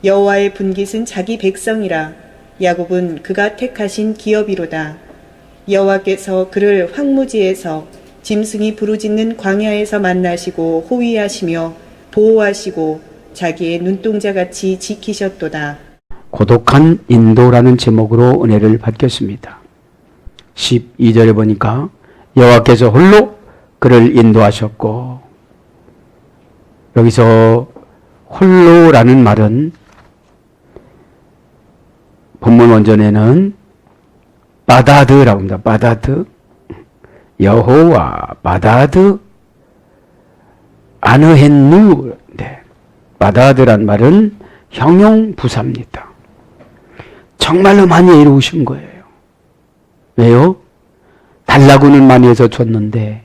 여호와의 분깃은 자기 백성이라. 야곱은 그가 택하신 기업이로다. 여호와께서 그를 황무지에서 짐승이 부르짖는 광야에서 만나시고 호위하시며 보호하시고 자기의 눈동자같이 지키셨도다. 고독한 인도라는 제목으로 은혜를 받겠습니다. 12절에 보니까 여호와께서 홀로 그를 인도하셨고, 여기서 홀로라는 말은 본문 원전에는 바다드라고 합니다. 바다드, 여호와 바다드 아느헨누. 네. 바다드란 말은 형용부사입니다. 정말로 많이 애로우신 거예요. 왜요? 달라고는 많이 해서 줬는데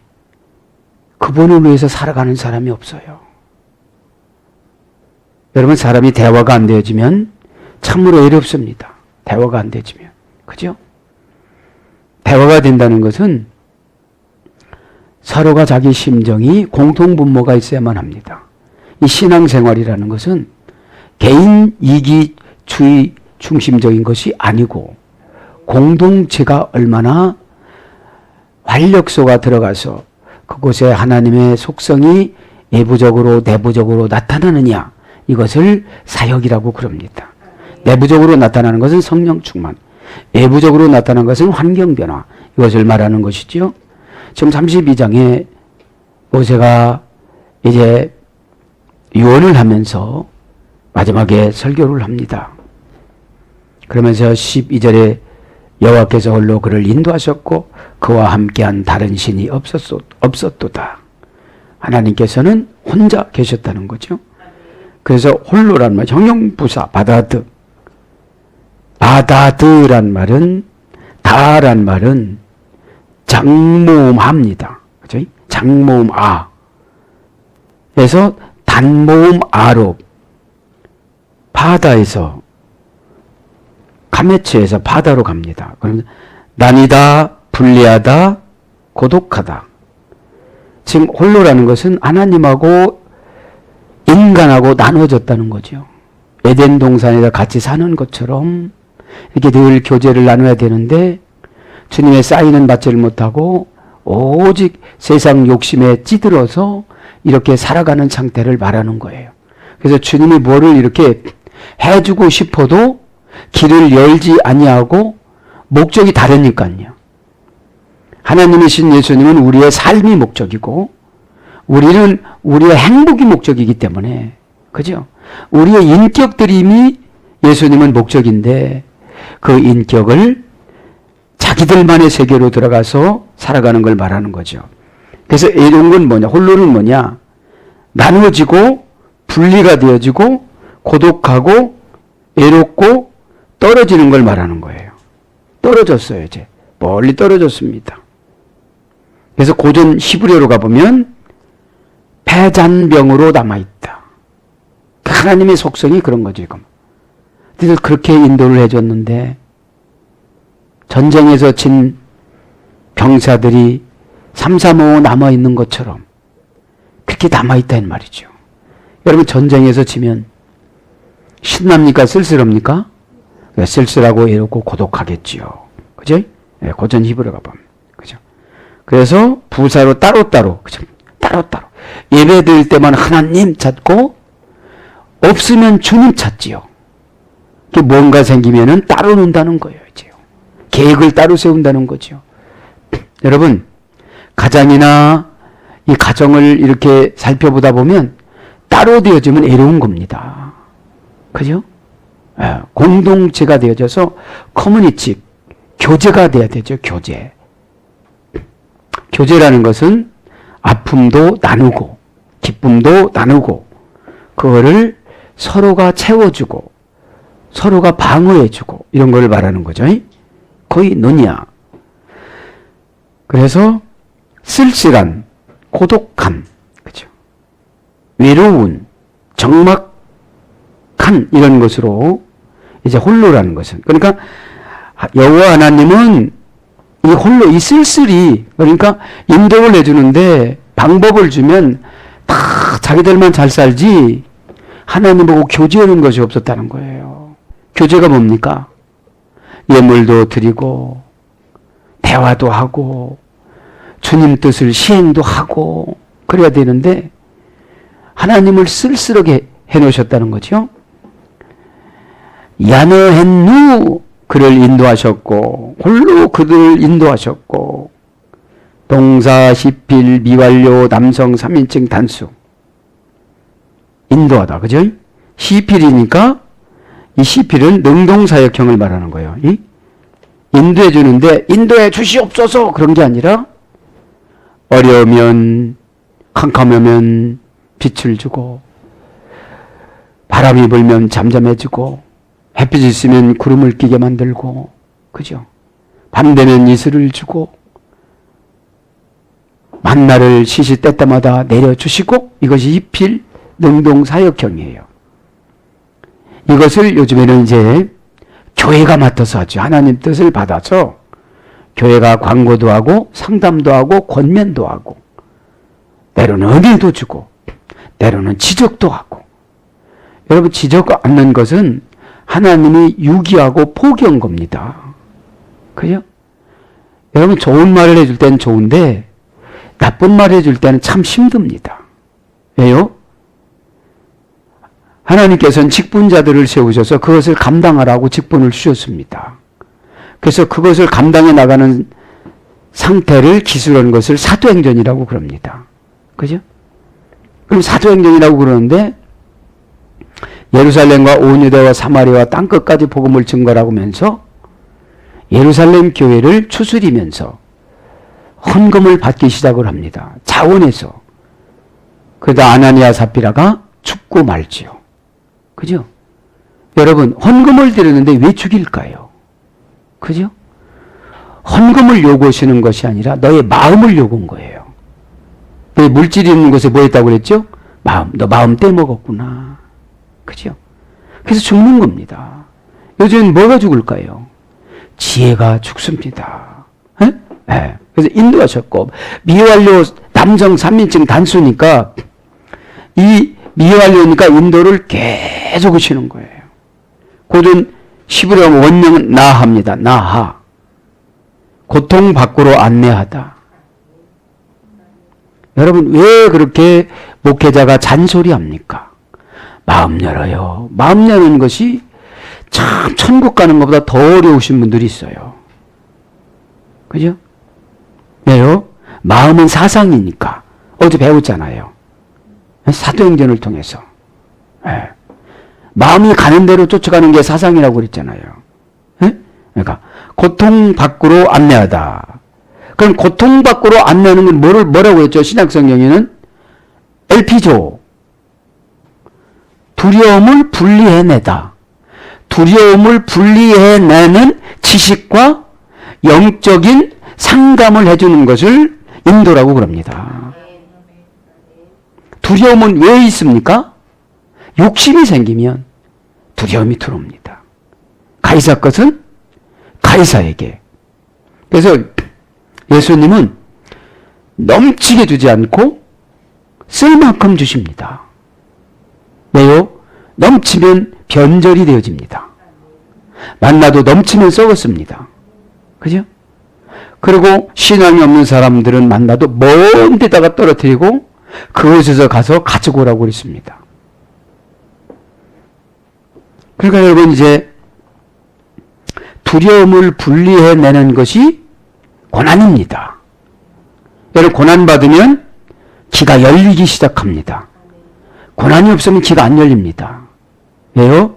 그분을 위해서 살아가는 사람이 없어요. 여러분, 사람이 대화가 안 되어지면 참으로 애롭습니다. 대화가 안 되어지면. 그죠? 대화가 된다는 것은 서로가 자기 심정이 공통분모가 있어야만 합니다. 이 신앙생활이라는 것은 개인 이기주의 중심적인 것이 아니고 공동체가 얼마나 활력소가 들어가서 그곳에 하나님의 속성이 외부적으로 내부적으로 나타나느냐, 이것을 사역이라고 그럽니다. 내부적으로 나타나는 것은 성령 충만, 외부적으로 나타나는 것은 환경 변화, 이것을 말하는 것이죠. 지금 32장에 모세가 이제 유언을 하면서 마지막에 설교를 합니다. 그러면서 12절에 여호와께서 홀로 그를 인도하셨고 그와 함께한 다른 신이 없었도다. 하나님께서는 혼자 계셨다는 거죠. 그래서 홀로란 말, 형용부사 바다드. 바다드란 말은, 다란 말은 장모음합니다. 그죠? 장모음아. 그래서 단모음아로 바다에서 가메츠에서 바다로 갑니다. 그러면 나뉘다, 분리하다, 고독하다. 지금 홀로라는 것은 하나님하고 인간하고 나눠졌다는 거죠. 에덴 동산에서 같이 사는 것처럼 이렇게 늘 교제를 나눠야 되는데 주님의 사인은 받지를 못하고 오직 세상 욕심에 찌들어서 이렇게 살아가는 상태를 말하는 거예요. 그래서 주님이 뭐를 이렇게 해주고 싶어도 길을 열지 아니하고 목적이 다르니까요. 하나님이신 예수님은 우리의 삶이 목적이고 우리는 우리의 행복이 목적이기 때문에, 그죠? 우리의 인격들임이 예수님은 목적인데 그 인격을 자기들만의 세계로 들어가서 살아가는 걸 말하는 거죠. 그래서 이런 건 뭐냐? 홀로는 뭐냐? 나누어지고 분리가 되어지고 고독하고 외롭고 떨어지는 걸 말하는 거예요. 떨어졌어요. 이제 멀리 떨어졌습니다. 그래서 고전 히브리어로 가보면 패잔병으로 남아있다. 하나님의 속성이 그런 거죠. 지금. 그래서 그렇게 인도를 해줬는데 전쟁에서 진 병사들이 335 남아있는 것처럼 그렇게 남아있다는 말이죠. 여러분, 전쟁에서 지면 신납니까? 쓸쓸합니까? 쓸쓸하고 외롭고 고독하겠지요. 그죠? 네, 고전 히브리어 가보면. 그죠? 그래서 부사로 따로따로, 그죠? 따로따로. 예배 드릴 때만 하나님 찾고 없으면 주님 찾지요. 뭔가 생기면은 따로 논다는 거예요. 이제 계획을 따로 세운다는 거죠. 여러분, 가장이나 이 가정을 이렇게 살펴보다 보면 따로 되어지면 애로운 겁니다. 그죠? 공동체가 되어져서 커뮤니티, 교제가 돼야 되죠. 교제. 교제라는 것은 아픔도 나누고 기쁨도 나누고 그거를 서로가 채워주고 서로가 방어해주고 이런 걸 말하는 거죠. 거의 논이야. 그래서 쓸쓸한, 고독함, 그죠? 외로운, 적막한 이런 것으로 이제 홀로라는 것은, 그러니까 여호와 하나님은 이 홀로, 이 쓸쓸히, 그러니까 인도를 해주는데 방법을 주면 다 자기들만 잘 살지 하나님하고 교제하는 것이 없었다는 거예요. 교제가 뭡니까? 예물도 드리고 대화도 하고 주님 뜻을 시행도 하고 그래야 되는데 하나님을 쓸쓸하게 해놓으셨다는 거죠. 야너헨누 그를 인도하셨고 홀로 그들을 인도하셨고 동사 시필 미완료 남성 3인칭 단수 인도하다 그죠? 시필이니까 이 시필은 능동사역형을 말하는 거예요. 인도해 주는데 인도해 주시옵소서 그런 게 아니라 어려우면 캄캄하면 빛을 주고 바람이 불면 잠잠해지고 햇빛이 있으면 구름을 끼게 만들고 그죠? 밤 되면 이슬을 주고 만나를 시시때 때마다 내려주시고 이것이 이필 능동사역형이에요. 이것을 요즘에는 이제 교회가 맡아서 하죠. 하나님 뜻을 받아서 교회가 광고도 하고 상담도 하고 권면도 하고 때로는 은혜도 주고 때로는 지적도 하고 여러분 지적 않는 것은 하나님이 유기하고 포기한 겁니다. 그죠? 여러분 좋은 말을 해줄 때는 좋은데 나쁜 말을 해줄 때는 참 힘듭니다. 왜요? 하나님께서는 직분자들을 세우셔서 그것을 감당하라고 직분을 주셨습니다. 그래서 그것을 감당해 나가는 상태를 기술하는 것을 사도행전이라고 그럽니다. 그죠? 그럼 사도행전이라고 그러는데 예루살렘과 온 유대와 사마리아와 땅끝까지 복음을 증거하고 하면서 예루살렘 교회를 추스리면서 헌금을 받기 시작을 합니다. 자원해서. 그러다 아나니아 삽비라가 죽고 말지요. 그죠? 여러분 헌금을 드렸는데 왜 죽일까요? 그죠? 헌금을 요구하시는 것이 아니라 너의 마음을 요구한 거예요. 너의 물질이 있는 곳에 뭐 했다고 그랬죠? 마음. 너 마음 떼먹었구나. 그죠? 그래서 죽는 겁니다. 요즘 뭐가 죽을까요? 지혜가 죽습니다. 네. 그래서 인도하셨고 미완료 남성 3인칭 단수니까 이 미완료니까 인도를 계속 하시는 거예요. 곧은 히브리어 원명은 나하입니다. 나하. 고통 밖으로 안내하다. 여러분 왜 그렇게 목회자가 잔소리합니까? 마음 열어요. 마음 여는 것이 참 천국 가는 것보다 더 어려우신 분들이 있어요. 그죠? 왜요? 마음은 사상이니까. 어제 배웠잖아요. 사도행전을 통해서. 네. 마음이 가는 대로 쫓아가는 게 사상이라고 그랬잖아요. 네? 그러니까 고통 밖으로 안내하다. 그럼 고통 밖으로 안내하는 건 뭐라고 했죠? 신약성경에는 엘피조. 두려움을 분리해내다. 두려움을 분리해내는 지식과 영적인 상담을 해주는 것을 인도라고 그럽니다. 두려움은 왜 있습니까? 욕심이 생기면 두려움이 들어옵니다. 가이사 것은 가이사에게. 그래서 예수님은 넘치게 주지 않고 쓸 만큼 주십니다. 왜요? 넘치면 변절이 되어집니다. 만나도 넘치면 썩었습니다. 그죠? 그리고 신앙이 없는 사람들은 만나도 먼 데다가 떨어뜨리고 그곳에서 가서 가지고 오라고 그랬습니다. 그러니까 여러분 이제 두려움을 분리해내는 것이 고난입니다. 여러분 고난받으면 귀가 열리기 시작합니다. 고난이 없으면 귀가 안 열립니다. 왜요?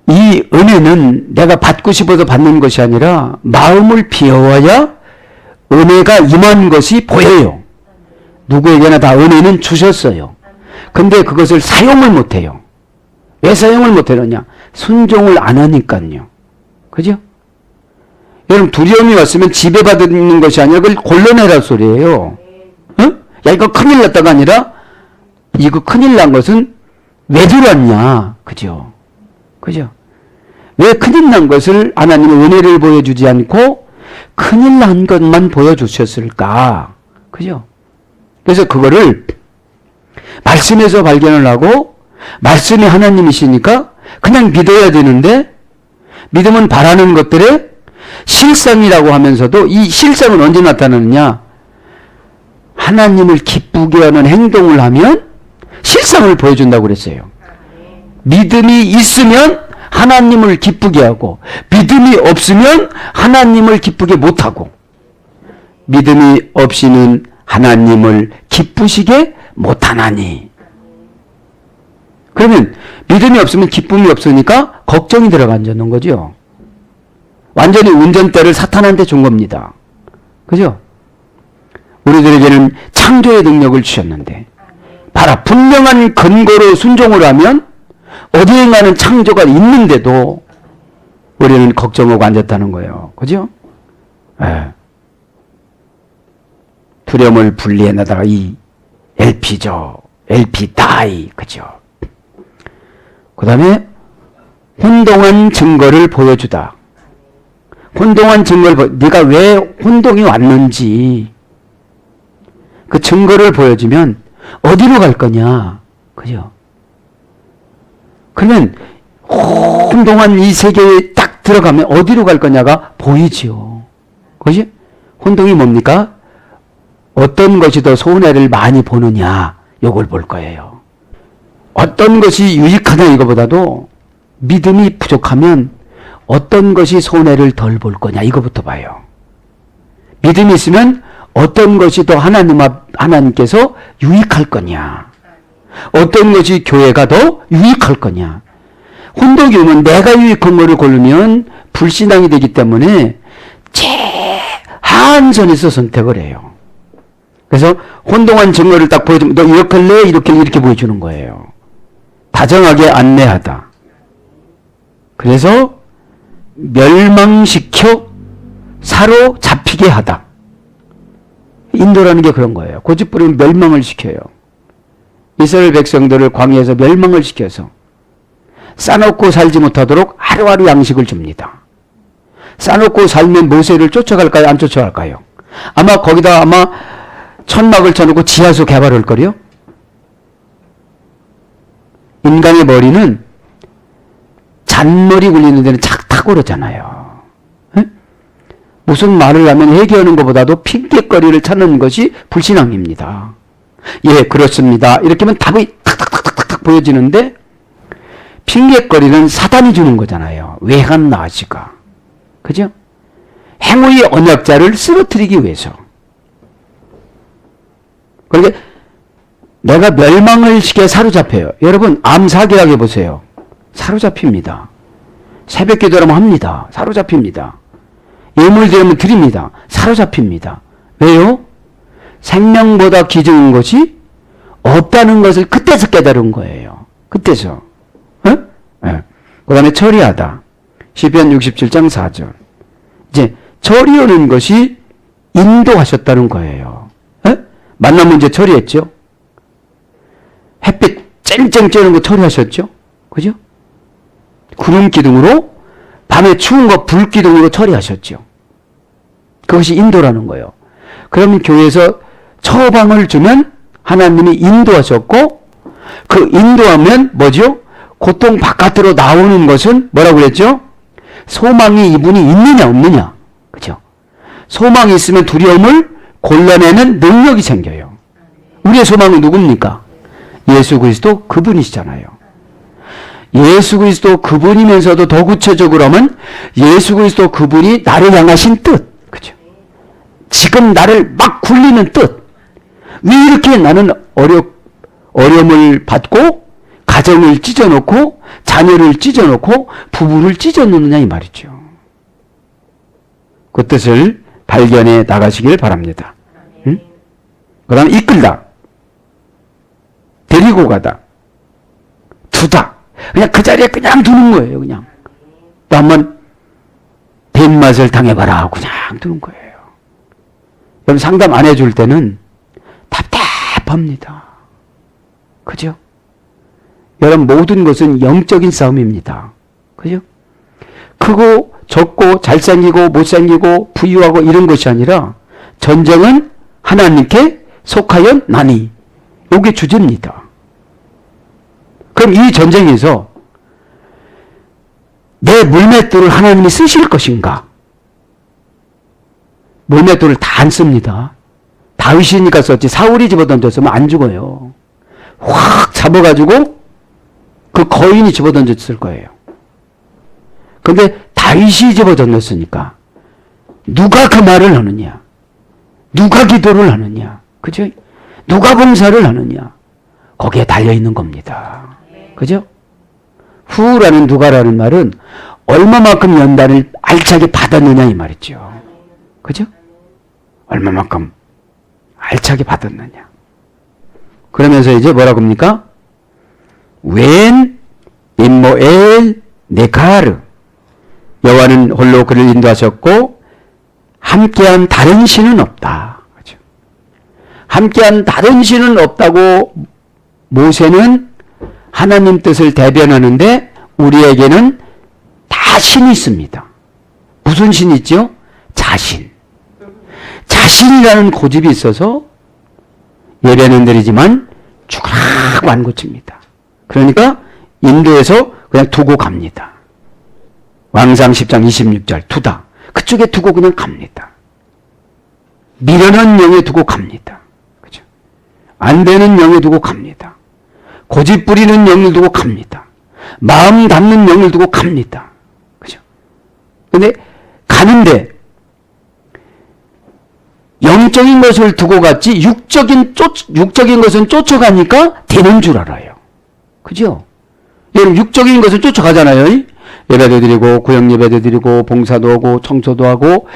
이 은혜는 내가 받고 싶어서 받는 것이 아니라 마음을 비워야 은혜가 임한 것이 보여요. 누구에게나 다 은혜는 주셨어요. 근데 그것을 사용을 못해요. 왜 사용을 못하느냐? 순종을 안 하니까요. 그죠? 여러분 두려움이 왔으면 지배받는 것이 아니라 그걸 골라내라 소리예요. 야 이거 큰일 났다가 아니라 이거 큰일 난 것은 왜 들어왔냐? 그죠? 그죠? 왜 큰일 난 것을 하나님의 은혜를 보여주지 않고 큰일 난 것만 보여주셨을까? 그죠? 그래서 그거를 말씀에서 발견을 하고 말씀이 하나님이시니까 그냥 믿어야 되는데 믿음은 바라는 것들의 실상이라고 하면서도 이 실상은 언제 나타나느냐? 하나님을 기쁘게 하는 행동을 하면 실상을 보여준다고 그랬어요. 믿음이 있으면 하나님을 기쁘게 하고 믿음이 없으면 하나님을 기쁘게 못하고 믿음이 없이는 하나님을 기쁘시게 못하나니. 그러면 믿음이 없으면 기쁨이 없으니까 걱정이 들어간다는 거죠. 완전히 운전대를 사탄한테 준 겁니다. 그죠? 우리들에게는 창조의 능력을 주셨는데 봐라, 분명한 근거로 순종을 하면 어디에가는 창조가 있는데도 우리는 걱정하고 앉았다는 거예요. 그죠? 예. 두려움을 분리해내다가 이 LP죠. LP 다이. 그죠? 그 다음에 혼동한 증거를 보여주다. 혼동한 증거를 네가 왜 혼동이 왔는지 그 증거를 보여주면 어디로 갈 거냐. 그죠? 그러면 혼동한 이 세계에 딱 들어가면 어디로 갈 거냐가 보이지요. 그지? 혼동이 뭡니까? 어떤 것이 더 손해를 많이 보느냐, 요걸 볼 거예요. 어떤 것이 유익하냐 이거보다도 믿음이 부족하면 어떤 것이 손해를 덜 볼 거냐 이거부터 봐요. 믿음이 있으면 어떤 것이 더 하나님께서 유익할 거냐, 어떤 것이 교회가 더 유익할 거냐. 혼동이 오면 내가 유익한 거를 고르면 불신앙이 되기 때문에 최하한선에서 선택을 해요. 그래서 혼동한 증거를 딱 보여주면 너 이렇게 할래? 이렇게 보여주는 거예요. 다정하게 안내하다. 그래서 멸망시켜 사로잡히게 하다. 인도라는 게 그런 거예요. 고집부리면 멸망을 시켜요. 이스라엘 백성들을 광야에서 멸망을 시켜서 싸놓고 살지 못하도록 하루하루 양식을 줍니다. 싸놓고 살면 모세를 쫓아갈까요? 안 쫓아갈까요? 아마 거기다 천막을 쳐놓고 지하수 개발할 거요. 인간의 머리는 잔머리 굴리는 데는 탁월하잖아요. 무슨 말을 하면 회개하는 것보다도 핑계거리를 찾는 것이 불신앙입니다. 예, 그렇습니다. 이렇게 하면 답이 탁탁탁탁탁 보여지는데 핑계거리는 사단이 주는 거잖아요. 외간 나시가. 그죠? 행위의 언약자를 쓰러뜨리기 위해서. 그러니까 내가 멸망을 시켜 사로잡혀요. 여러분 암사계약 해보세요. 사로잡힙니다. 새벽 기도라면 합니다. 사로잡힙니다. 예물 드리면 드립니다. 사로잡힙니다. 왜요? 생명보다 귀중한 것이 없다는 것을 그때서 깨달은 거예요. 그때서. 네. 그 다음에 처리하다. 시편 67장 4절. 이제 처리하는 것이 인도하셨다는 거예요. 네? 만나면 이제 처리했죠. 햇빛 쨍쨍 쬐는 거 처리하셨죠. 그죠? 구름 기둥으로 밤에 추운 거 불 기둥으로 처리하셨죠. 그것이 인도라는 거예요. 그러면 교회에서 처방을 주면 하나님이 인도하셨고 그 인도하면 뭐죠? 고통 바깥으로 나오는 것은 뭐라고 그랬죠? 소망이 이분이 있느냐 없느냐. 그죠? 소망이 있으면 두려움을 골라내는 능력이 생겨요. 우리의 소망은 누굽니까? 예수 그리스도 그분이시잖아요. 예수 그리스도 그분이면서도 더 구체적으로 하면 예수 그리스도 그분이 나를 향하신 뜻. 그죠? 지금 나를 막 굴리는 뜻. 왜 이렇게 나는 어려움을 받고 가정을 찢어놓고 자녀를 찢어놓고 부부를 찢어놓느냐 이 말이죠. 그 뜻을 발견해 나가시길 바랍니다. 응? 그 다음에 이끌다. 데리고 가다. 두다. 그냥 그 자리에 그냥 두는 거예요. 그냥. 또 한번 뱃맛을 당해봐라 하고 그냥 두는 거예요. 여러분 상담 안 해줄 때는 답답합니다. 그죠? 여러분 모든 것은 영적인 싸움입니다. 그죠? 크고 적고 잘생기고 못생기고 부유하고 이런 것이 아니라 전쟁은 하나님께 속하여 나니. 이게 주제입니다. 그럼 이 전쟁에서 내 물맷돌을 하나님이 쓰실 것인가? 물맷돌을 다 안 씁니다. 다윗이니까 썼지 사울이 집어던졌으면 안 죽어요. 확 잡아가지고 그 거인이 집어던졌을 거예요. 근데 다윗이 집어던졌으니까 누가 그 말을 하느냐? 누가 기도를 하느냐? 그죠? 누가 봉사를 하느냐? 거기에 달려있는 겁니다. 그죠? 후라는 누가라는 말은 얼마만큼 연단을 알차게 받았느냐 이 말이죠. 그죠? 얼마만큼 알차게 받았느냐. 그러면서 이제 뭐라고 합니까? 웬 임모엘 네카르 여호와는 홀로 그를 인도하셨고 함께한 다른 신은 없다. 그렇죠? 함께한 다른 신은 없다고 모세는 하나님 뜻을 대변하는데 우리에게는 다 신이 있습니다. 무슨 신이 있죠? 자신. 자신이라는 고집이 있어서 예배는 드리지만 죽으라고 안 고칩니다. 그러니까 인도에서 그냥 두고 갑니다. 왕상 10장 26절 두다. 그쪽에 두고 그냥 갑니다. 미련한 영에 두고 갑니다. 그죠? 안 되는 영에 두고 갑니다. 고집 부리는 영을 두고 갑니다. 마음 닫는 영을 두고 갑니다. 그죠? 근데 가는데 영적인 것을 두고 갔지 육적인 것은 쫓아가니까 되는 줄 알아요. 그죠? 여러분 육적인 것은 쫓아가잖아요. 예배도 드리고 구역 예배도 드리고 봉사도 하고 청소도 하고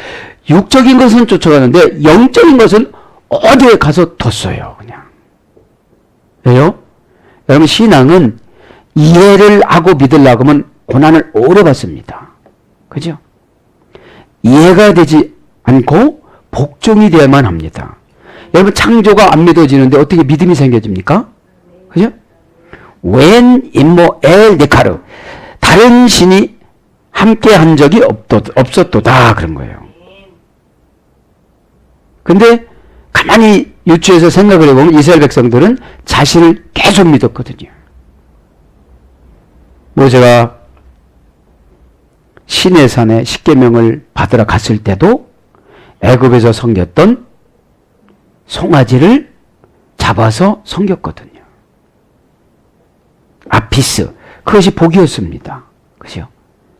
육적인 것은 쫓아가는데 영적인 것은 어디에 가서 뒀어요. 그냥. 왜요? 여러분 신앙은 이해를 하고 믿으려고 하면 고난을 오래 받습니다. 그죠? 이해가 되지 않고 복종이 되어야만 합니다. 여러분 창조가 안 믿어지는데 어떻게 믿음이 생겨집니까? 그죠? 웬 임모 엘 네카르 다른 신이 함께 한 적이 없었도다 그런 거예요. 근데 가만히 유추해서 생각을 해보면 이스라엘 백성들은 자신을 계속 믿었거든요. 모세가 시내산에 십계명을 받으러 갔을 때도 애굽에서 섬겼던 송아지를 잡아서 섬겼거든요. 아피스, 그것이 복이었습니다. 그죠?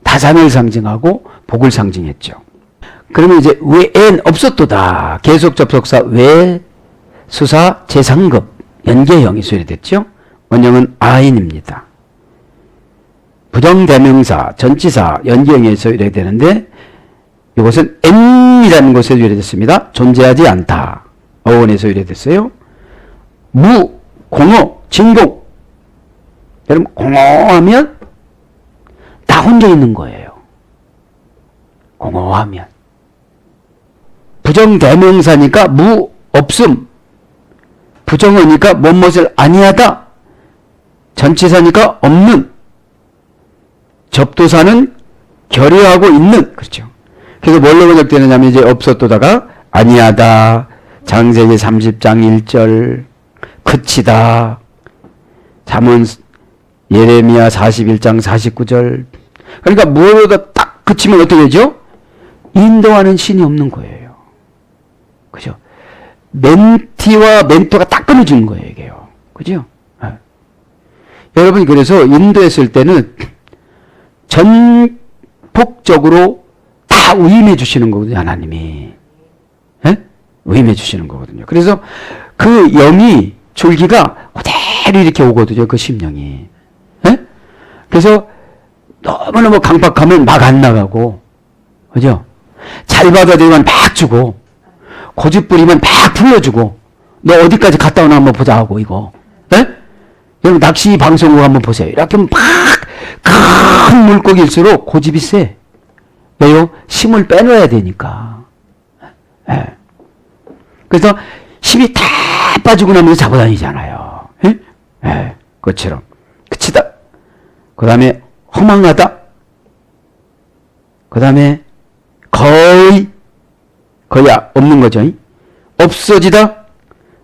다산을 상징하고 복을 상징했죠. 그러면 이제 외엔 없었도다. 계속 접속사 외 수사 제3급 연계형이 수립됐죠. 원형은 아인입니다. 부정대명사 전치사 연계형에서 유래되는데 이것은 N이라는 곳에서 유래됐습니다. 존재하지 않다. 어원에서 유래됐어요. 무, 공허, 진공. 여러분 공허하면 나 혼자 있는 거예요. 공허하면. 부정대명사니까 무, 없음. 부정어니까 무엇을 아니하다. 전치사니까 없는. 접도사는 결여하고 있는. 그렇죠. 그래서 뭘로 번역되느냐면 이제 없었도다가 아니하다. 창세기 30장 1절 그치다. 잠언 예레미야 41장 49절. 그러니까 무엇보다 딱 그치면 어떻게 되죠? 인도하는 신이 없는 거예요. 그죠? 멘티와 멘토가 딱 끊어지는 거예요, 이게요. 그죠? 네. 여러분이 그래서 인도했을 때는 전폭적으로 다 위임해 주시는 거거든요, 하나님이. 네? 위임해 주시는 거거든요. 그래서 그 영이, 줄기가 그대로 이렇게 오거든요, 그 심령이. 네? 그래서 너무너무 강박하면 막 안 나가고, 그죠? 잘 받아들이면 막 주고, 고집 부리면 막 풀려주고, 너 어디까지 갔다 오나 한번 보자 하고, 이거. 네? 여러분, 낚시 방송국 한번 보세요. 이렇게 막, 큰 물고기일수록 고집이 세. 왜요? 힘을 빼놓아야 되니까. 네. 그래서 힘이 다 빠지고 나면 잡아다니잖아요. 네? 네. 그것처럼. 그치다. 그 다음에 허망하다. 그 다음에 거의 없는 거죠. 없어지다,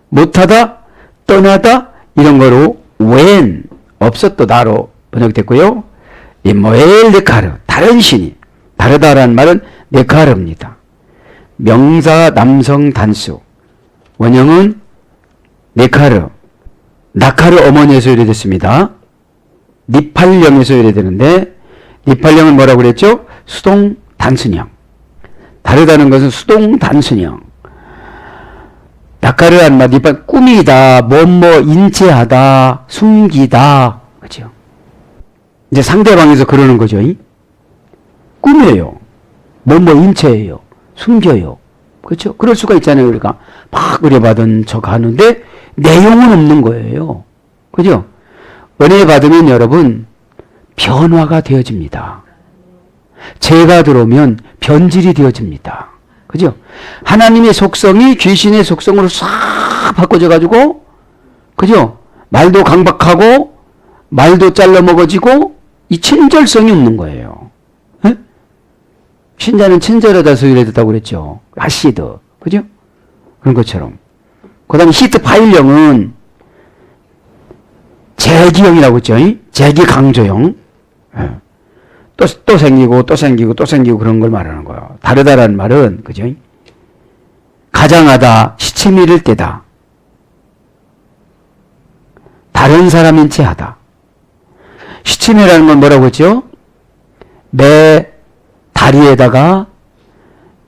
못하다, 떠나다 이런 거로 when 없었도다로 번역됐고요. 임모엘 네카르, 다른 신이, 다르다라는 말은 네카르입니다. 명사 남성 단수, 원형은 네카르, 나카르 어머니에서 유래됐습니다. 니팔령에서 유래되는데, 니팔령은 뭐라고 그랬죠? 수동 단순형. 다르다는 것은 수동 단순형. 나카르한 말, 니팔 꾸미다, 뭐뭐 인체하다, 숨기다, 그죠? 이제 상대방에서 그러는 거죠. 꾸며요. 뭐뭐 인체예요. 숨겨요. 그렇죠? 그럴 수가 있잖아요. 우리가 막 의뢰받은 척 하는데 내용은 없는 거예요. 그죠? 은혜 받으면 여러분 변화가 되어집니다. 죄가 들어오면 변질이 되어집니다. 그죠? 하나님의 속성이 귀신의 속성으로 싹 바꿔져 가지고, 그죠? 말도 강박하고 말도 잘라 먹어지고 이 친절성이 없는 거예요. 에? 신자는 친절하다서 이래됐다고 그랬죠. 하시드, 그죠? 그런 것처럼. 그 다음에 히트 파일령은 재기형이라고 했죠. 재기 강조형. 예. 또 생기고 또 생기고 또 생기고 그런 걸 말하는 거예요. 다르다라는 말은, 그죠? 가장하다, 시체 밀을 때다. 다른 사람인 채 하다. 시침이라는 건 뭐라고 했죠? 내 다리에다가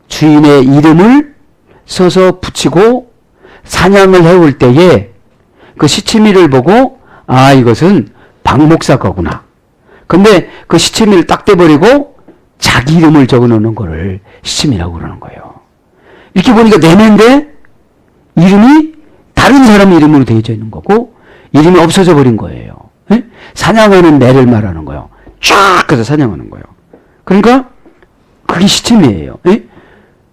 주인의 이름을 써서 붙이고 사냥을 해올 때에 그 시치미를 보고 아 이것은 박 목사 거구나. 근데 그 시치미를 딱 떼버리고 자기 이름을 적어놓는 거를 시치미라고 그러는 거예요. 이렇게 보니까 내면데 이름이 다른 사람 이름으로 되어져 있는 거고 이름이 없어져 버린 거예요. 에? 사냥하는 매를 말하는 거예요. 쫙 해서 사냥하는 거예요. 그러니까 그게 시침이에요. 에?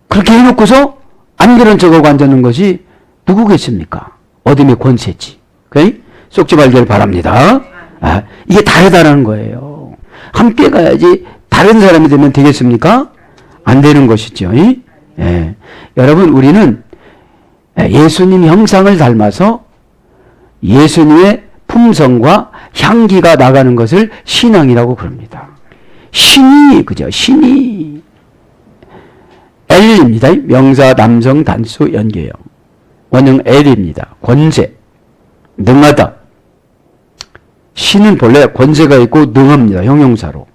그렇게 해놓고서 안 그런 척하고 앉았는 것이 누구겠습니까? 어둠의 권세지. 오케이? 쏙지 말기를 바랍니다. 아, 이게 다르다는 거예요. 함께 가야지 다른 사람이 되면 되겠습니까? 안 되는 것이죠. 예. 여러분 우리는 예수님 형상을 닮아서 예수님의 품성과 향기가 나가는 것을 신앙이라고 그럽니다. 신이, 그죠? 신이. L입니다. 명사 남성 단수 연계형. 원형 L입니다. 권세. 능하다. 신은 본래 권세가 있고 능합니다. 형용사로.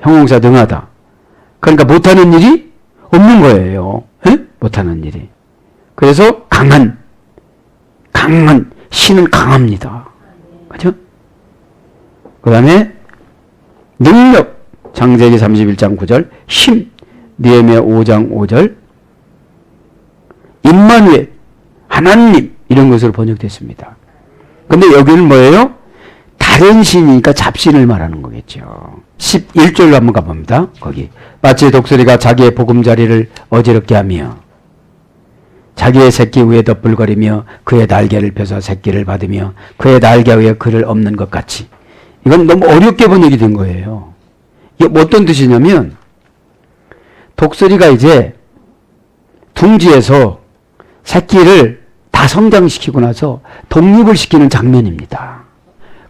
형용사 능하다. 그러니까 못하는 일이 없는 거예요. 에? 못하는 일이. 그래서 강한 신은 강합니다. 그죠? 그 다음에 능력 창세기 31장 9절 힘 느헤미야 5장 5절 임마누엘 하나님 이런 것으로 번역됐습니다. 근데 여기는 뭐예요? 다른 신이니까 잡신을 말하는 거겠죠. 11절로 한번 가봅니다. 거기 마치 독수리가 자기의 보금자리를 어지럽게 하며 자기의 새끼 위에 덧불거리며 그의 날개를 펴서 새끼를 받으며 그의 날개 위에 그를 엎는 것 같이. 이건 너무 어렵게 번역이 된 거예요. 이게 어떤 뜻이냐면 독수리가 이제 둥지에서 새끼를 다 성장시키고 나서 독립을 시키는 장면입니다.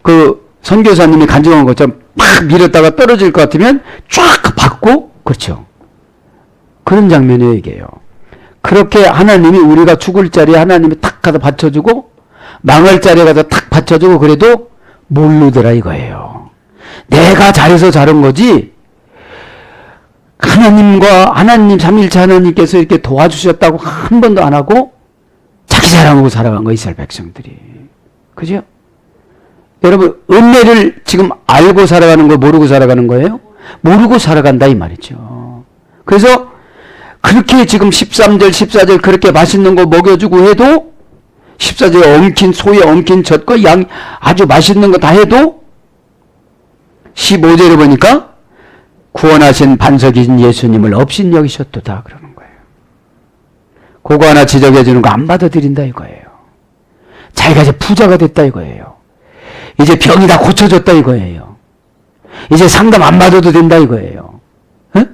그 선교사님이 간증한 것처럼 막 밀었다가 떨어질 것 같으면 쫙 받고, 그렇죠. 그런 장면이에요, 이게요. 그렇게 하나님이 우리가 죽을 자리에 하나님이 탁 가서 받쳐주고 망할 자리에 가서 탁 받쳐주고 그래도 모르더라 이거예요. 내가 잘해서 잘한 거지 하나님 삼일체 하나님께서 이렇게 도와주셨다고 한 번도 안 하고 자기 자랑하고 살아간 거 이스라엘 백성들이. 그죠? 여러분 은혜를 지금 알고 살아가는 거 모르고 살아가는 거예요? 모르고 살아간다 이 말이죠. 그래서 그렇게 지금 13절 14절 그렇게 맛있는 거 먹여주고 해도 14절에 엉킨 소에 엉킨 젖과 양 아주 맛있는 거 다 해도 15절에 보니까 구원하신 반석이신 예수님을 없인 여기셨도다 그러는 거예요. 그거 하나 지적해 주는 거 안 받아들인다 이거예요. 자기가 이제 부자가 됐다 이거예요. 이제 병이 다 고쳐졌다 이거예요. 이제 상담 안 받아도 된다 이거예요. 에?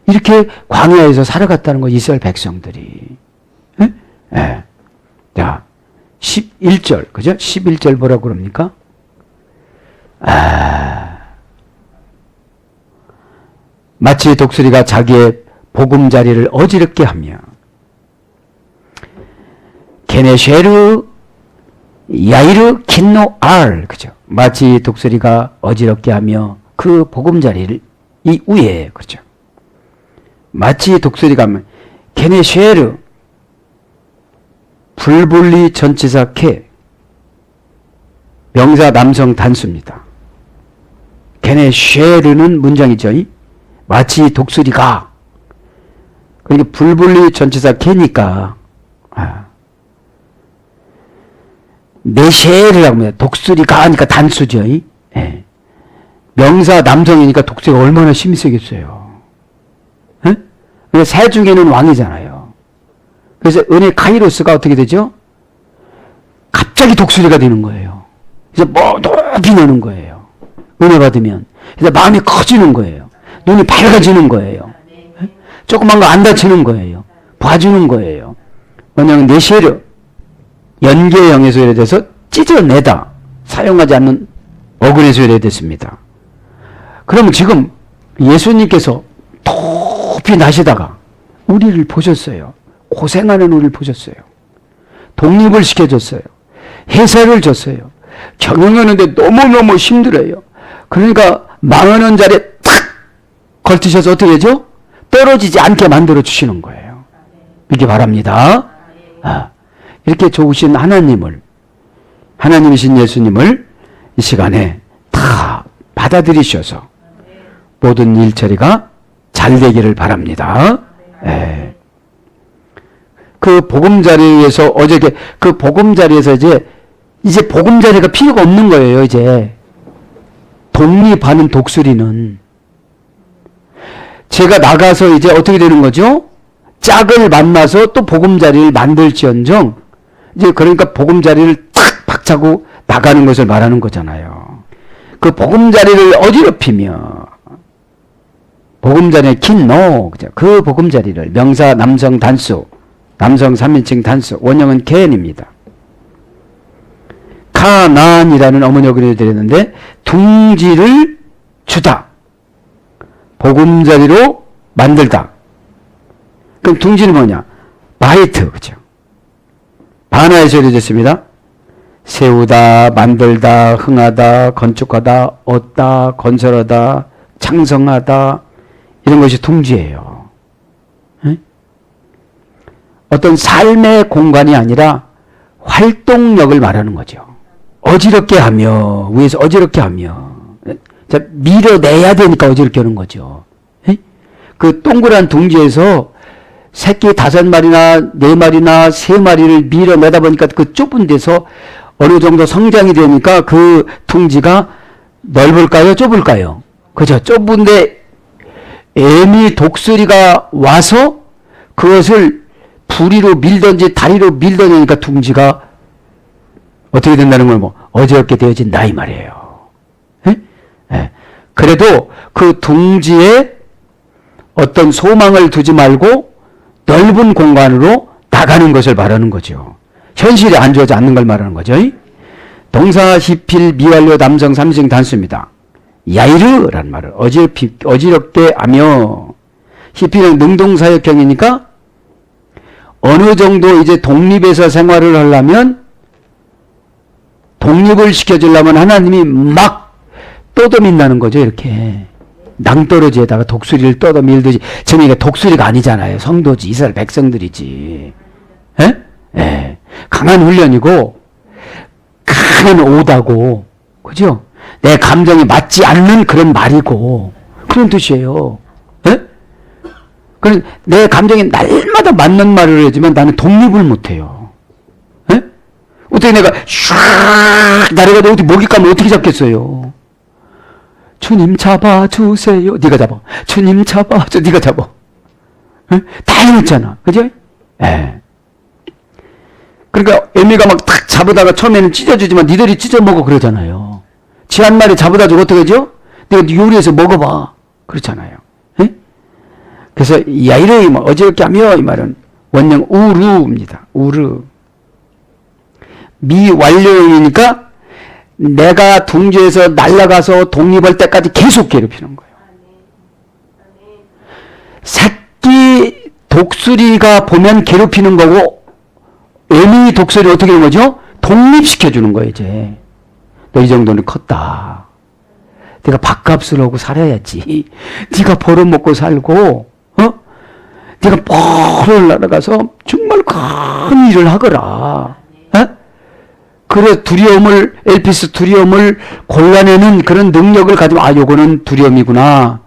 이렇게 광야에서 살아갔다는 거 이스라엘 백성들이. 에? 자, 11절 그죠? 11절 뭐라고 그럽니까? 마치 독수리가 자기의 보금자리를 어지럽게 하며 게네쉐르 야이르 킨노 알, 그죠? 마치 독수리가 어지럽게 하며 그 보금자리를 이 위에, 그렇죠? 마치 독수리가 하면 게네쉐르 불분리 전치사 케 명사 남성 단수입니다. 게네쉐르는 문장이죠. 마치 독수리가, 그러니까 불분리 전치사 케니까 네쉐르라고 합니다. 독수리가 하니까 단수죠. 예. 명사 남성이니까 독수리가 얼마나 힘이 세겠어요. 예? 그러니까 새 중에는 왕이잖아요. 그래서 은혜 카이로스가 어떻게 되죠? 갑자기 독수리가 되는 거예요. 그래서 뭐 높이 나는 거예요. 은혜 받으면. 그래서 마음이 커지는 거예요. 눈이 밝아지는 거예요. 예? 조그만 거 안 다치는 거예요. 봐주는 거예요. 왜냐하면 네쉐르 연계형의 소리에 대해서 찢어내다, 사용하지 않는 어근의 소리에 됐습니다. 그러면 지금 예수님께서 높이 나시다가 우리를 보셨어요. 고생하는 우리를 보셨어요. 독립을 시켜줬어요. 회사를 줬어요. 경영하는데 너무너무 힘들어요. 그러니까 망하는 자리에 탁 걸티셔서 어떻게 되죠? 떨어지지 않게 만들어 주시는 거예요. 이렇게 바랍니다. 이렇게 좋으신 하나님이신 예수님을 이 시간에 다 받아들이셔서 모든 일처리가 잘 되기를 바랍니다. 예. 그 보금자리에서 어저께 그 보금자리에서 이제 보금자리가 필요가 없는 거예요. 이제 독립하는 독수리는 제가 나가서 이제 어떻게 되는 거죠? 짝을 만나서 또 보금자리를 만들지언정 이제 그러니까 보금자리를 탁 박차고 나가는 것을 말하는 거잖아요. 그 보금자리를 어지럽히며 보금자리의 킨노, 그 보금자리를 명사 남성 단수, 남성 3인칭 단수, 원형은 겐입니다. 카난이라는 어머니어근을 드렸는데 둥지를 주다, 보금자리로 만들다. 그럼 둥지는 뭐냐? 바이트, 그죠? 반하의 소리 됐습니다. 세우다, 만들다, 흥하다, 건축하다, 얻다, 건설하다, 창성하다, 이런 것이 둥지예요. 에? 어떤 삶의 공간이 아니라 활동력을 말하는 거죠. 어지럽게 하며, 위에서 어지럽게 하며, 자, 밀어내야 되니까 어지럽게 하는 거죠. 에? 그 동그란 둥지에서 새끼 5마리나 4마리나 3마리를 밀어내다 보니까 그 좁은 데서 어느 정도 성장이 되니까 그 둥지가 넓을까요? 좁을까요? 그죠? 좁은데 애미 독수리가 와서 그것을 부리로 밀던지 다리로 밀던지니까 둥지가 어떻게 된다는 걸 뭐 어지럽게 되어진다 이 말이에요. 에? 에. 그래도 그 둥지에 어떤 소망을 두지 말고 넓은 공간으로 나가는 것을 말하는 거죠. 현실에 안주하지 않는 걸 말하는 거죠. 동사 시필 미완료 남성 3인칭 단수입니다. 야이르라는 말을 어지럽게 하며, 시필은 능동사역형이니까 어느 정도 이제 독립해서 생활을 하려면, 독립을 시켜주려면 하나님이 막 떠도민다는 거죠. 이렇게 낭떠러지에다가 독수리를 떠도밀듯이. 지금 이게 독수리가 아니잖아요. 성도지, 이스라엘 백성들이지. 에? 예. 강한 훈련이고 강한 오다고, 그죠? 내 감정이 맞지 않는 그런 말이고 그런 뜻이에요. 예? 그럼 내 감정이 날마다 맞는 말을 하지만 나는 독립을 못해요. 예? 어떻게 내가 슉 날아가도 어디 먹이 까면 어떻게 잡겠어요? 주님 잡아주세요. 네가 잡아. 주님 잡아줘. 네가 잡아. 예? 다 해놓잖아. 그죠? 예. 그러니까 애미가 막 탁 잡으다가 처음에는 찢어주지만 니들이 찢어 먹어 그러잖아요. 지 한 마리 잡아다 주고 어떻게 하죠? 내가 요리해서 먹어봐. 그렇잖아요. 에? 그래서 야이르 어지럽게 하며 이 말은 원형 우르입니다. 우르. 미완료형이니까 내가 둥지에서 날아가서 독립할 때까지 계속 괴롭히는 거예요. 새끼 독수리가 보면 괴롭히는 거고, 애미 독수리 어떻게 하는 거죠? 독립시켜주는 거예요, 이제. 너 이 정도는 컸다. 네가 밥값을 하고 살아야지. 네가 벌어먹고 살고, 네가 멀리 날아가서 정말 큰 일을 하거라. 그래, 엘피스 두려움을 골라내는 그런 능력을 가지고, 아, 요거는 두려움이구나.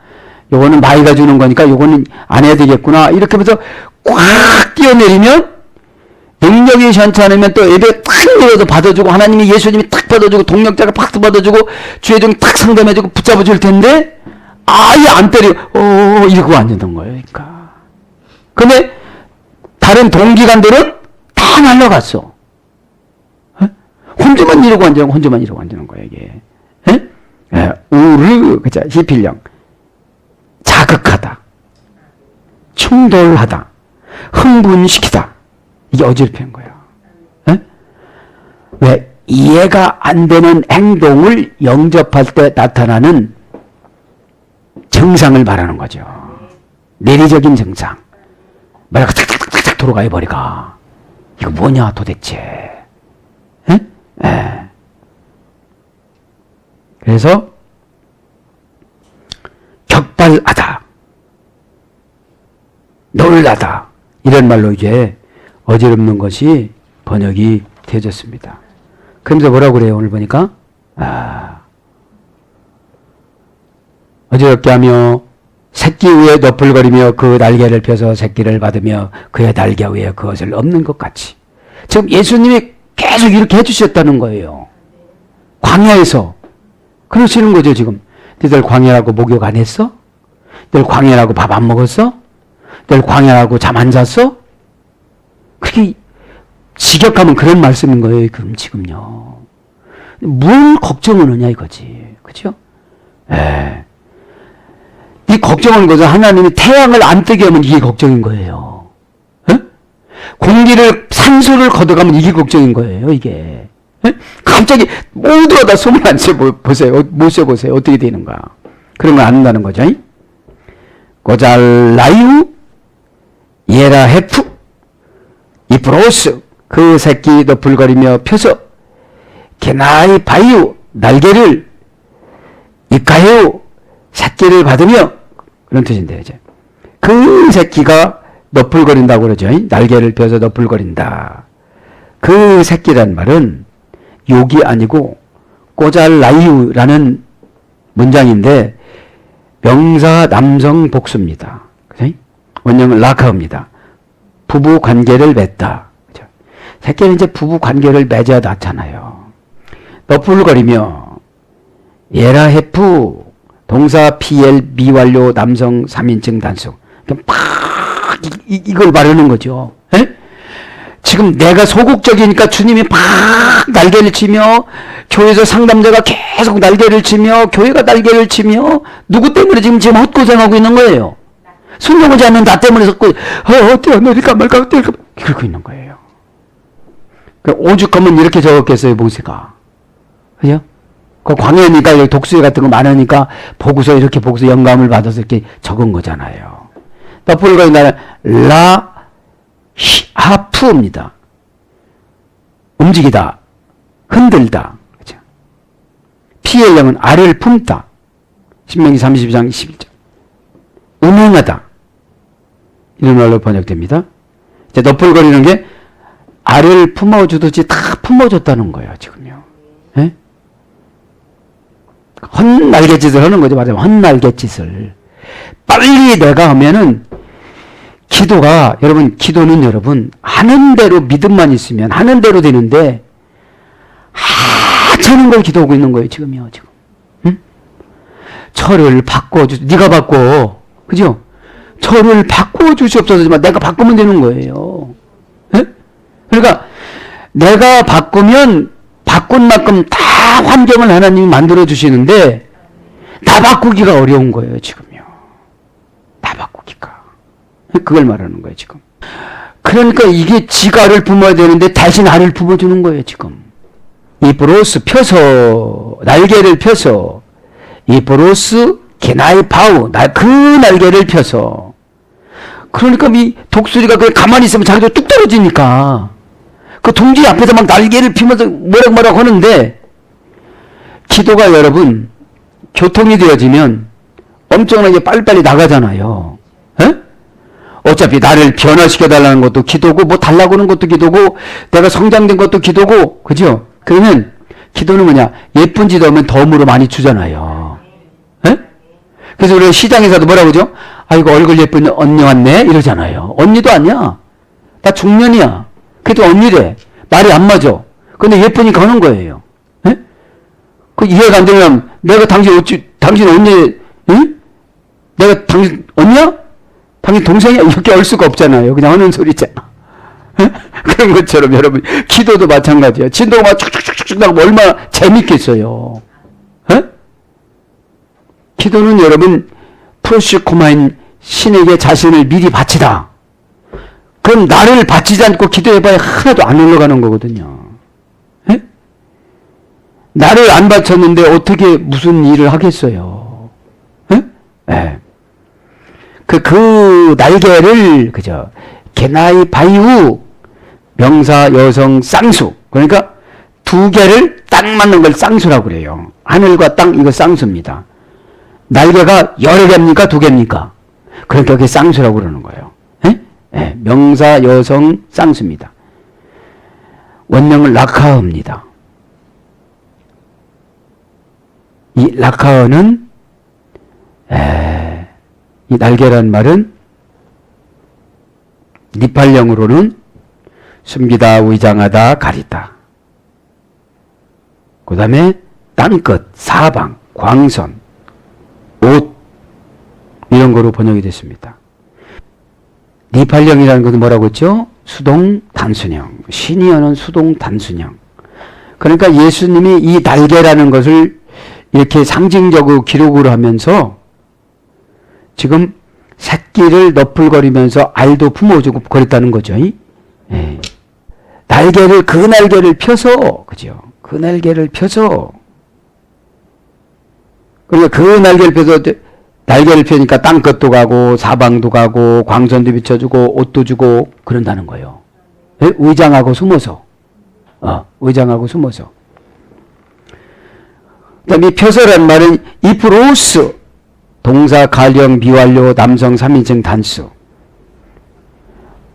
요거는 마이가 주는 거니까 요거는 안 해야 되겠구나. 이렇게 하면서 꽉 뛰어내리면, 능력이 시원치 않으면 또 예배 탁 내려도 받아주고, 하나님이 예수님이 탁 받아주고, 동력자가 팍 받아주고, 주의 종이 탁 상담해주고, 붙잡아줄 텐데, 아예 안 때리고, 이러고 앉는 거예요, 그러니까. 근데, 다른 동기관들은 다 날라갔어. 혼자만 이러고 앉는 거예요, 이게. 그죠, 히필령. 자극하다. 충돌하다. 흥분시키다. 이게 어지럽힌 거예요. 왜? 이해가 안 되는 행동을 영접할 때 나타나는 증상을 말하는 거죠. 내리적인 증상. 말가 탁탁탁탁 돌아가요, 머리가. 이거 뭐냐, 도대체. 그래서 격발하다, 놀라다, 이런 말로 이제 어지럽는 것이 번역이 되어졌습니다. 그러면서 뭐라고 그래요, 오늘 보니까? 어지럽게 하며 새끼 위에 너풀거리며 그 날개를 펴서 새끼를 받으며 그의 날개 위에 그것을 엎는 것 같이. 지금 예수님이 계속 이렇게 해주셨다는 거예요. 광야에서. 그러시는 거죠, 지금. 너희들 광야라고 목욕 안 했어? 너희들 광야라고 밥 안 먹었어? 너희들 광야라고 잠 안 잤어? 그렇게 직역하면 그런 말씀인 거예요, 그럼 지금요. 뭘 걱정을 하냐 이거지. 그죠? 이 걱정하는 거죠. 하나님이 태양을 안 뜨게 하면 이게 걱정인 거예요. 산소를 걷어가면 이게 걱정인 거예요, 이게. 갑자기 모두가 다 소문 안 써보세요. 못 써보세요. 어떻게 되는가. 그런 걸 안 한다는 거죠. 고잘라유, 예라헤프, 이프로스, 그 새끼 너풀거리며 펴서, 게나이 바이유, 날개를, 이까요, 새끼를 받으며, 그런 뜻인데요, 이제. 그 새끼가 너풀거린다고 그러죠. 날개를 펴서 너풀거린다. 그 새끼란 말은 욕이 아니고 꼬잘라이유라는 문장인데 명사 남성 복수입니다. 그죠? 원형은 라카입니다. 부부 관계를 맺다. 그죠? 새끼는 이제 부부 관계를 맺어야 낳잖아요. 너풀거리며 예라헤프 동사 PL 미완료 남성 3인칭 단수. 이걸 말하는 거죠. 지금 내가 소극적이니까 주님이 막 날개를 치며 교회에서 상담자가 계속 날개를 치며 교회가 날개를 치며 누구 때문에 지금 헛고생하고 있는 거예요. 순종하지 않는 나 때문에 뛰어내릴까 말까 그러고 있는 거예요. 오죽하면 이렇게 적었겠어요, 모세가. 그죠? 그 광야니까 여기 독수리 같은 거 많으니까 보고서 이렇게 보고서 영감을 받아서 이렇게 적은 거잖아요. 너풀거린 나는 하프입니다. 움직이다, 흔들다. 그죠? PL령은 알을 품다. 신명기 32장 11절. 운행하다. 이런 말로 번역됩니다. 이제 너풀거리는 게 알을 품어주듯이 다 품어줬다는 거예요, 지금요. 예? 헛날개짓을 하는 거죠. 맞아요. 헛날개짓을. 빨리 내가 하면은 기도가, 기도는 하는 대로 믿음만 있으면 하는 대로 되는데, 하찮은 걸 기도하고 있는 거예요, 지금요, 지금. 응? 저를 바꿔주세요. 네가 바꿔. 그죠? 저를 바꿔주시옵소서지만 내가 바꾸면 되는 거예요. 예? 그러니까, 내가 바꾸면 바꾼 만큼 다 환경을 하나님이 만들어주시는데, 다 바꾸기가 어려운 거예요, 지금요. 다 바꾸기가. 그걸 말하는 거예요, 지금. 그러니까 이게 지가 알을 품어야 되는데 대신 알을 품어주는 거예요, 지금. 이 브로스 펴서, 날개를 펴서, 이 브로스 게나이 바우, 그 날개를 펴서. 그러니까 이 독수리가 그냥 가만히 있으면 자기도 뚝 떨어지니까. 그 둥지 앞에서 막 날개를 피면서 뭐라고 하는데, 기도가 여러분, 교통이 되어지면 엄청나게 빨리빨리 나가잖아요. 에? 어차피 나를 변화시켜달라는 것도 기도고, 뭐 달라고 하는 것도 기도고, 내가 성장된 것도 기도고, 그죠? 그러면 기도는 뭐냐? 예쁜 짓 하면 덤으로 많이 주잖아요. 에? 그래서 우리 시장에서도 뭐라고 그러죠? 아이고, 얼굴 예쁜 언니 왔네? 이러잖아요. 언니도 아니야. 나 중년이야. 그래도 언니래. 말이 안 맞아. 근데 예쁘니까 하는 거예요. 에? 그 이해가 안 되면, 내가 당신 언니, 응? 내가 당신 언니야? 당신 동생이야? 이렇게 할 수가 없잖아요. 그냥 하는 소리잖아. 그런 것처럼 여러분, 기도도 마찬가지예요. 진도가 막 축축축축 나고 얼마나 재밌겠어요. 에? 기도는 여러분, 프로시코마인 신에게 자신을 미리 바치다. 그럼 나를 바치지 않고 기도해봐야 하나도 안 올라가는 거거든요. 에? 나를 안 바쳤는데 어떻게 무슨 일을 하겠어요? 에? 에. 그 날개를, 그죠? 게나이 바이우, 명사 여성 쌍수. 그러니까 두 개를 딱 맞는 걸 쌍수라고 그래요. 하늘과 땅, 이거 쌍수입니다. 날개가 여러 개입니까? 두 개입니까? 그러니까 그게 쌍수라고 그러는 거예요. 예, 명사 여성 쌍수입니다. 원명은 라카어입니다. 이 라카어는, 이 날개란 말은 니팔령으로는 숨기다, 위장하다, 가리다. 그 다음에 땅끝, 사방, 광선, 옷, 이런 거로 번역이 됐습니다. 니팔령이라는 것은 뭐라고 했죠? 수동 단순형. 신이 여는 수동 단순형. 그러니까 예수님이 이 날개라는 것을 이렇게 상징적으로 기록을 하면서 지금 새끼를 너풀거리면서 알도 품어주고 그랬다는 거죠. 예. 날개를, 그 날개를 펴서, 그죠? 그 날개를 펴서, 그러니까 그 날개를 펴서, 날개를 펴니까 땅끝도 가고, 사방도 가고, 광선도 비춰주고, 옷도 주고, 그런다는 거예요. 예? 의장하고 숨어서. 의장하고 숨어서. 그 다음에 펴서란 말은 이프로스, 동사, 가령, 미완료, 남성 3인칭 단수.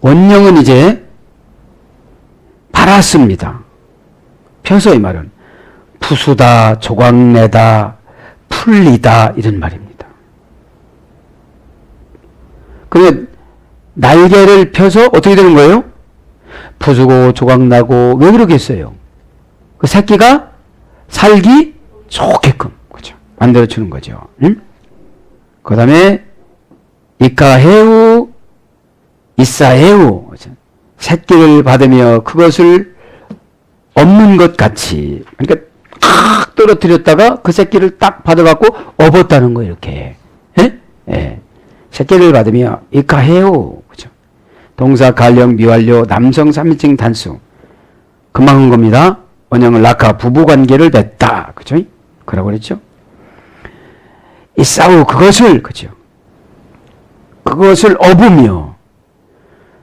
원형은 이제 팔았습니다. 펴서 이 말은 부수다, 조각내다, 풀리다 이런 말입니다. 그런데 날개를 펴서 어떻게 되는 거예요? 부수고 조각나고 왜 그러겠어요? 그 새끼가 살기 좋게끔 그죠? 만들어주는 거죠. 응? 그 다음에 이카헤우 이사헤우 새끼를 받으며 그것을 업는 것 같이 그러니까 탁 떨어뜨렸다가 그 새끼를 딱 받아갖고 업었다는 거예요. 이렇게 예? 예. 새끼를 받으며 이카헤우 그죠? 동사 갈령 미완료 남성 3인칭 단수 금방 한 겁니다. 원형은 라카 부부관계를 맺다 그죠? 그러고 그랬죠. 이사우 그것을 그죠? 그것을 업으며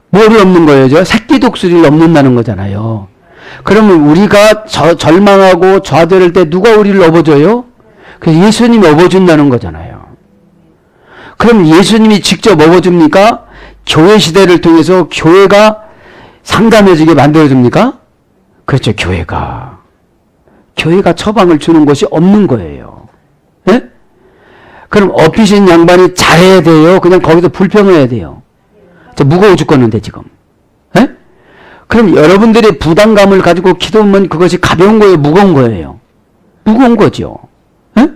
뭐를 업는 거예요? 새끼 독수리를 업는다는 거잖아요. 그러면 우리가 절망하고 좌절할 때 누가 우리를 업어줘요? 그래서 예수님이 업어준다는 거잖아요. 그럼 예수님이 직접 업어줍니까? 교회 시대를 통해서 교회가 상담해주게 만들어줍니까? 그렇죠. 교회가 처방을 주는 것이 없는 거예요. 네? 그럼 업히신 양반이 잘해야 돼요? 그냥 거기서 불평해야 돼요? 저 무거워 죽겠는데 지금. 에? 그럼 여러분들의 부담감을 가지고 기도하면 그것이 가벼운 거예요? 무거운 거예요? 무거운 거죠. 에?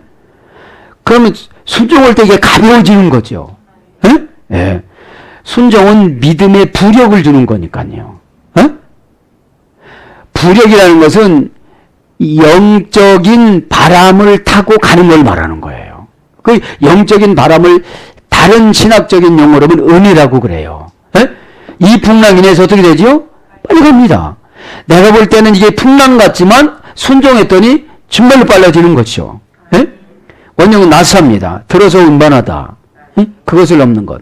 그러면 순종할 때 이게 가벼워지는 거죠. 에? 예. 순종은 믿음의 부력을 주는 거니까요. 에? 부력이라는 것은 영적인 바람을 타고 가는 걸 말하는 거예요. 그 영적인 바람을 다른 신학적인 용어로는 은혜라고 그래요. 에? 이 풍랑 인해서 어떻게 되죠? 빨리 갑니다. 내가 볼 때는 이게 풍랑 같지만 순종했더니 정말로 빨라지는 것이죠. 예? 원형은 나사입니다. 들어서 운반하다. 예? 그것을 넘는 것.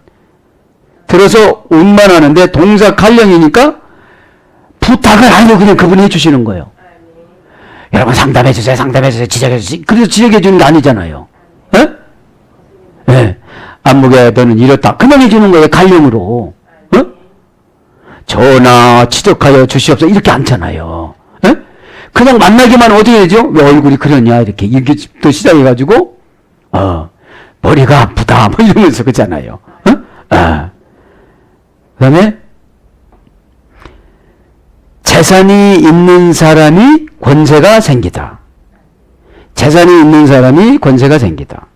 들어서 운반하는데 동사 칼령이니까 부탁을 아니고 그냥 그분이 해주시는 거예요. 여러분 상담해주세요. 상담해주세요. 지적해주세요. 그래서 지적해주는 게 아니잖아요. 예? 예. 안목에 너는 이렇다. 그냥 해주는 거예요. 칼령으로. 어? 전하 지적하여 주시옵소서 이렇게 않잖아요. 예? 그냥 만나기만 어떻게 되죠? 왜 얼굴이 그러냐 이렇게 또 시작해가지고 머리가 아프다 뭐 이러면서 그러잖아요. 그 다음에 재산이 있는 사람이 권세가 생기다. 재산이 있는 사람이 권세가 생기다.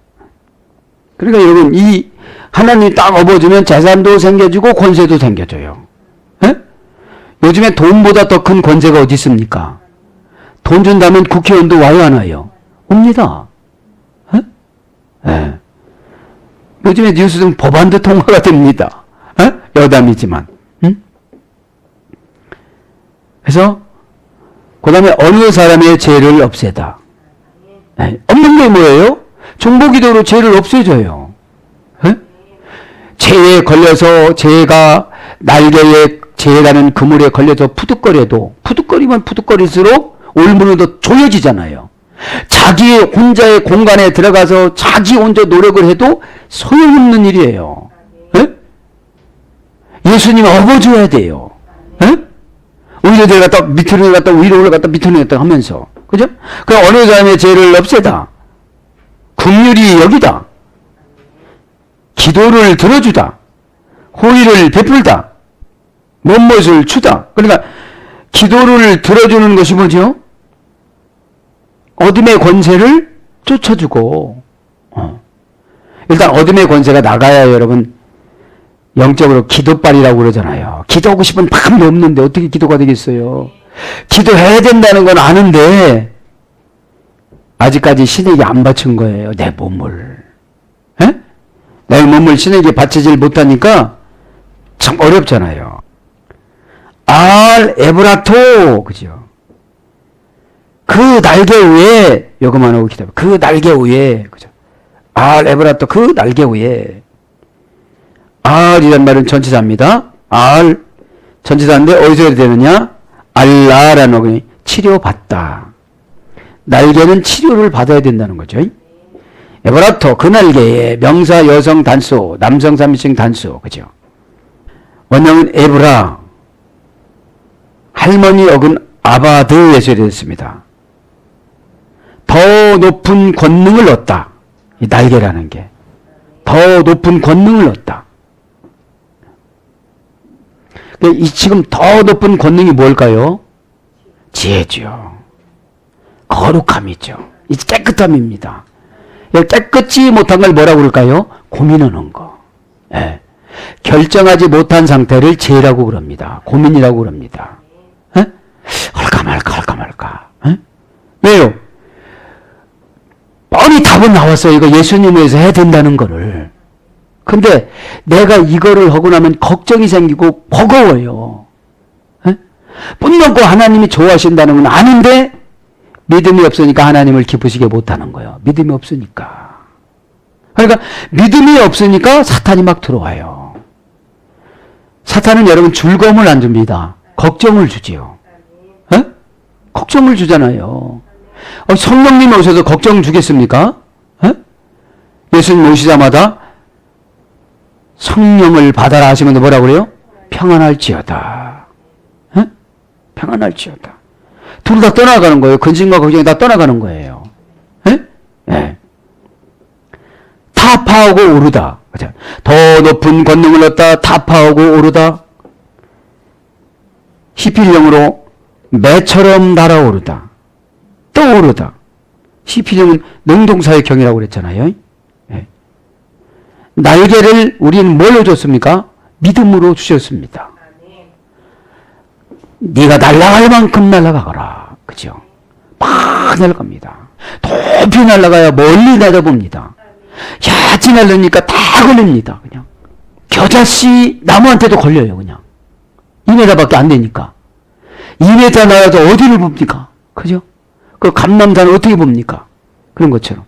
그러니까 여러분 이 하나님이 딱 업어주면 재산도 생겨주고 권세도 생겨줘요. 에? 요즘에 돈보다 더 큰 권세가 어디 있습니까? 돈 준다면 국회의원도 와요 안 와요? 옵니다. 에? 에. 요즘에 뉴스는 법안도 통과가 됩니다. 에? 여담이지만. 응? 그래서 그 다음에 어느 사람의 죄를 없애다. 에? 없는 게 뭐예요? 중보기도로 죄를 없애줘요. 에? 죄에 걸려서 죄가 날개에 죄라는 그물에 걸려서 푸득거려도 푸득거리면 푸득거릴수록 올무는 더 조여지잖아요. 자기 혼자의 공간에 들어가서 자기 혼자 노력을 해도 소용없는 일이에요. 에? 예수님 업어줘야 돼요. 에? 오히려 내려갔다 밑으로 내려갔다 위로 올라갔다 밑으로 내려갔다 하면서 그죠? 그럼 어느 사람의 죄를 없애다. 긍휼히 여기다. 기도를 들어주다. 호의를 베풀다. 못못을 주다. 그러니까 기도를 들어주는 것이 뭐죠? 어둠의 권세를 쫓아주고 일단 어둠의 권세가 나가야 여러분 영적으로 기도빨이라고 그러잖아요. 기도하고 싶은 마음이 없는데 어떻게 기도가 되겠어요? 기도해야 된다는 건 아는데 아직까지 신에게 안 바친 거예요. 내 몸을. 에? 내 몸을 신에게 바치질 못하니까 참 어렵잖아요. 알 에브라토 그죠? 그 날개 위에 요것만 하고 기다려. 그 날개 위에 그죠? 알 에브라토 그 날개 위에 알이란 말은 전치사입니다. 알 전치사인데 어디서 해야 되느냐? 알라라는 어근이 치료받다. 날개는 치료를 받아야 된다는 거죠. 에브라토 그 날개에 명사 여성 단수 남성 삼인칭 단수 그죠? 원형은 에브라 할머니 어근 아바드에서 되었습니다. 더 높은 권능을 얻다. 이 날개라는 게 더 높은 권능을 얻다. 이 지금 더 높은 권능이 뭘까요? 지혜죠. 거룩함이죠. 이 깨끗함입니다. 깨끗지 못한 걸 뭐라고 그럴까요? 고민하는 거. 예. 결정하지 못한 상태를 죄라고 그럽니다. 고민이라고 그럽니다. 예? 할까 말까 할까 말까. 예? 왜요? 뻔히 답은 나왔어요. 이거 예수님을 위해서 해야 된다는 거를. 근데 내가 이거를 하고 나면 걱정이 생기고 버거워요. 예? 뿐먹고 하나님이 좋아하신다는 건 아는데 믿음이 없으니까 하나님을 기쁘시게 못하는 거예요. 믿음이 없으니까. 그러니까 믿음이 없으니까 사탄이 막 들어와요. 사탄은 여러분 즐거움을 안 줍니다. 걱정을 주지요. 에? 걱정을 주잖아요. 성령님 오셔서 걱정 주겠습니까? 에? 예수님 오시자마자 성령을 받아라 하시면 뭐라고 그래요? 평안할지어다. 에? 평안할지어다. 둘 다 떠나가는 거예요. 근심과 걱정이 다 떠나가는 거예요. 에? 예. 타파하고 오르다. 더 높은 권능을 얻다. 타파하고 오르다. 히필령으로 매처럼 날아오르다. 떠오르다. 히필령은 능동사역형이라고 그랬잖아요. 예. 날개를 우리는 뭘로 줬습니까? 믿음으로 주셨습니다. 네가 날아갈 만큼 날아가거라. 그죠? 막 날아갑니다. 높이 날아가야 멀리 내다봅니다. 야지 날르니까 다 걸립니다. 그냥 겨자씨 나무한테도 걸려요. 그냥 2m밖에 안 되니까 2m 나와도 어디를 봅니까? 그죠? 그 감람산을 어떻게 봅니까? 그런 것처럼.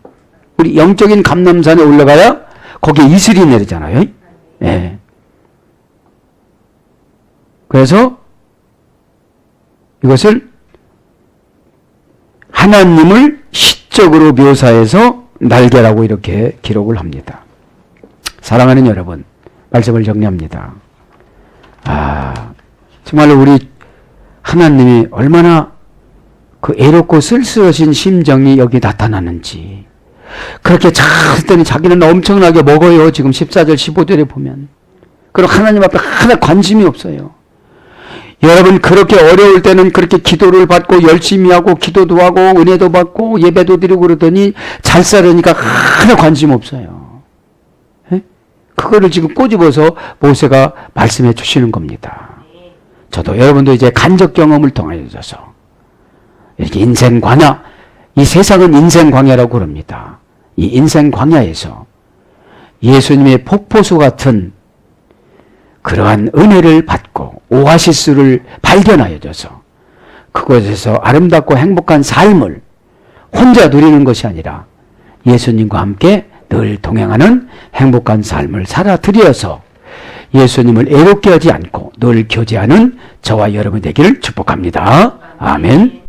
우리 영적인 감람산에 올라가야 거기에 이슬이 내리잖아요. 예. 그래서 이것을 하나님을 시적으로 묘사해서 날개라고 이렇게 기록을 합니다. 사랑하는 여러분, 말씀을 정리합니다. 정말로 우리 하나님이 얼마나 그 애롭고 쓸쓸하신 심정이 여기 나타나는지. 그렇게 잘 했더니 자기는 엄청나게 먹어요. 지금 14절 15절에 보면. 그리고 하나님 앞에 하나 관심이 없어요. 여러분, 그렇게 어려울 때는 그렇게 기도를 받고 열심히 하고 기도도 하고 은혜도 받고 예배도 드리고 그러더니 잘 살으니까 하나 관심 없어요. 에? 그거를 지금 꼬집어서 모세가 말씀해 주시는 겁니다. 저도 여러분도 이제 간접 경험을 통하여서 이렇게 인생 광야, 이 세상은 인생 광야라고 그럽니다. 이 인생 광야에서 예수님의 폭포수 같은 그러한 은혜를 받고 오아시스를 발견하여져서 그곳에서 아름답고 행복한 삶을 혼자 누리는 것이 아니라 예수님과 함께 늘 동행하는 행복한 삶을 살아드려서 예수님을 애롭게 하지 않고 늘 교제하는 저와 여러분 되기를 축복합니다. 아멘.